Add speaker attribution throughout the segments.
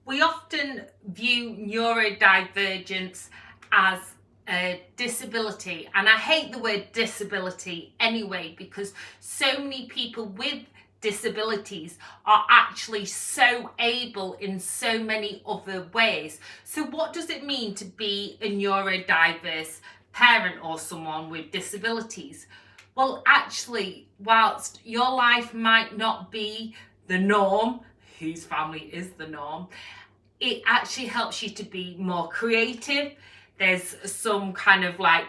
Speaker 1: We often view neurodivergence as a disability, and I hate the word disability anyway, because so many people with disabilities are actually so able in so many other ways. So what does it mean to be a neurodiverse parent or someone with disabilities? Well, actually, whilst your life might not be the norm, whose family is the norm, it actually helps you to be more creative. There's some kind of like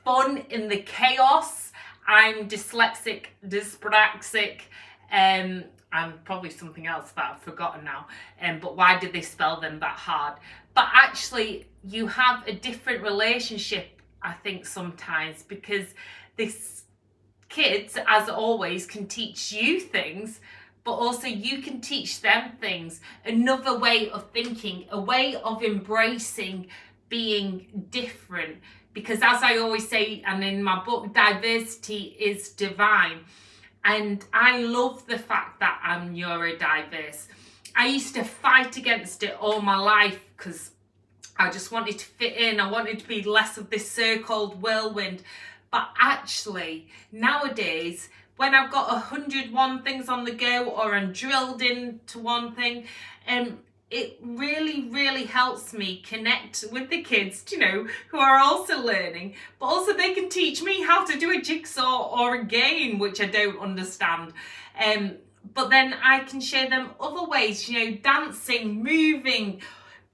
Speaker 1: fun in the chaos. I'm dyslexic, dyspraxic, and probably something else that I've forgotten now. But why did they spell them that hard? But actually, you have a different relationship, I think, sometimes, because this kids, as always, can teach you things, but also you can teach them things. Another way of thinking, a way of embracing being different. Because as I always say, and in my book, diversity is divine. And I love the fact that I'm neurodiverse. I used to fight against it all my life because I just wanted to fit in. I wanted to be less of this so-called whirlwind. But actually, nowadays, when I've got 101 things on the go, or I'm drilled into one thing, it really, really helps me connect with the kids, who are also learning, but also they can teach me how to do a jigsaw or a game, which I don't understand. But then I can show them other ways, dancing, moving,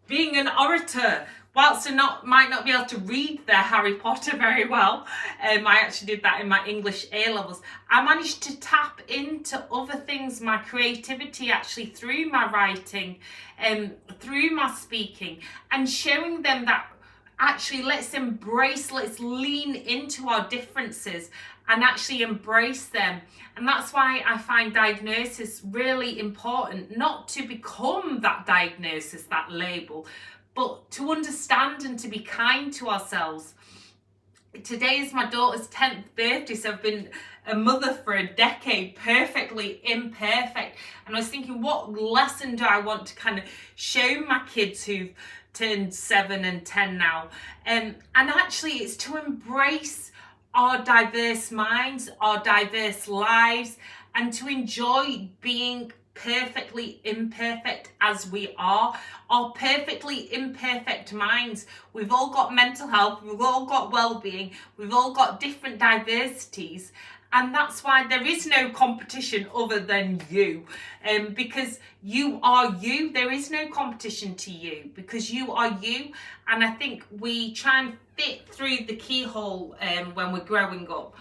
Speaker 1: being an orator. Whilst I might not be able to read their Harry Potter very well, I actually did that in my English A-levels, I managed to tap into other things, my creativity actually, through my writing, through my speaking, and showing them that actually let's lean into our differences and actually embrace them. And that's why I find diagnosis really important, not to become that diagnosis, that label, but to understand and to be kind to ourselves. Today is my daughter's 10th birthday, so I've been a mother for a decade, perfectly imperfect. And I was thinking, what lesson do I want to kind of show my kids who've turned 7 and 10 now? And actually, it's to embrace our diverse minds, our diverse lives, and to enjoy being perfectly imperfect as we are. Our perfectly imperfect minds. We've all got mental health, we've all got well-being, we've all got different diversities, and that's why there is no competition other than you, because you are you. There is no competition to you because you are you. And I think we try and fit through the keyhole when we're growing up,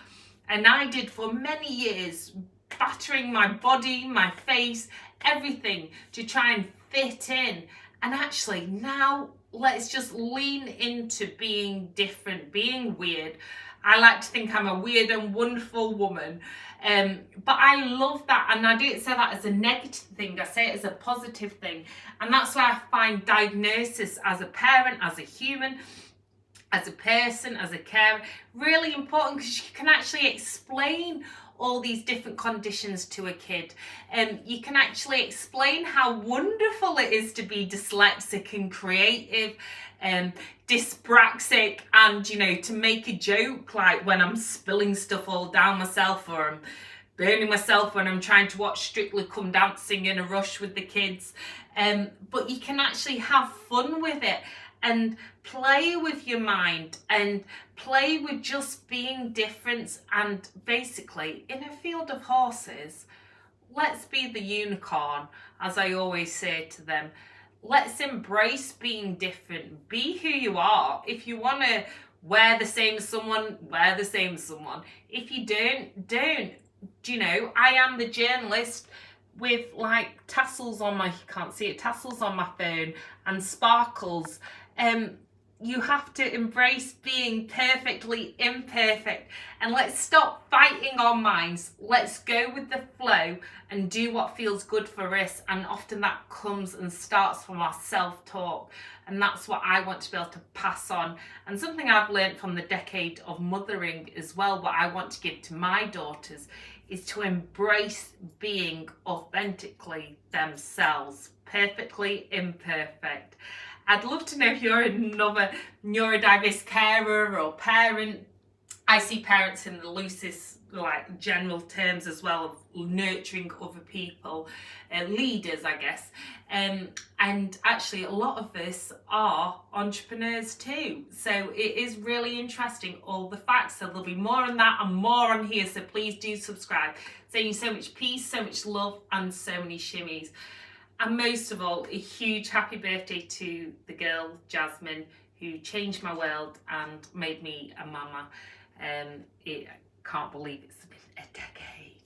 Speaker 1: and I did for many years, battering my body, my face, everything to try and fit in. And actually now let's just lean into being different, being weird. I like to think I'm a weird and wonderful woman, but I love that, and I don't say that as a negative thing, I say it as a positive thing. And that's why I find diagnosis as a parent, as a human, as a person, as a carer, really important, because you can actually explain all these different conditions to a kid. You can actually explain how wonderful it is to be dyslexic and creative, dyspraxic, and to make a joke like when I'm spilling stuff all down myself, or I'm burning myself when I'm trying to watch Strictly Come Dancing in a rush with the kids. But you can actually have fun with it and play with your mind and play with just being different. And basically, in a field of horses, let's be the unicorn, as I always say to them. Let's embrace being different. Be who you are. If you want to wear the same as someone, wear the same as someone. If you don't. I am the journalist with like tassels on my, you can't see it, tassels on my phone and sparkles. You have to embrace being perfectly imperfect, and let's stop fighting our minds. Let's go with the flow and do what feels good for us. And often that comes and starts from our self-talk, and that's what I want to be able to pass on. And something I've learned from the decade of mothering as well, what I want to give to my daughters is to embrace being authentically themselves, perfectly imperfect. I'd love to know if you're another neurodiverse carer or parent. I see parents in the loosest, like, general terms as well, of nurturing other people, leaders, I guess. And actually, a lot of us are entrepreneurs too. So it is really interesting, all the facts. So there'll be more on that and more on here. So please do subscribe. Sending you so much peace, so much love, and so many shimmies. And most of all, a huge happy birthday to the girl, Jasmine, who changed my world and made me a mama. I can't believe it's been a decade.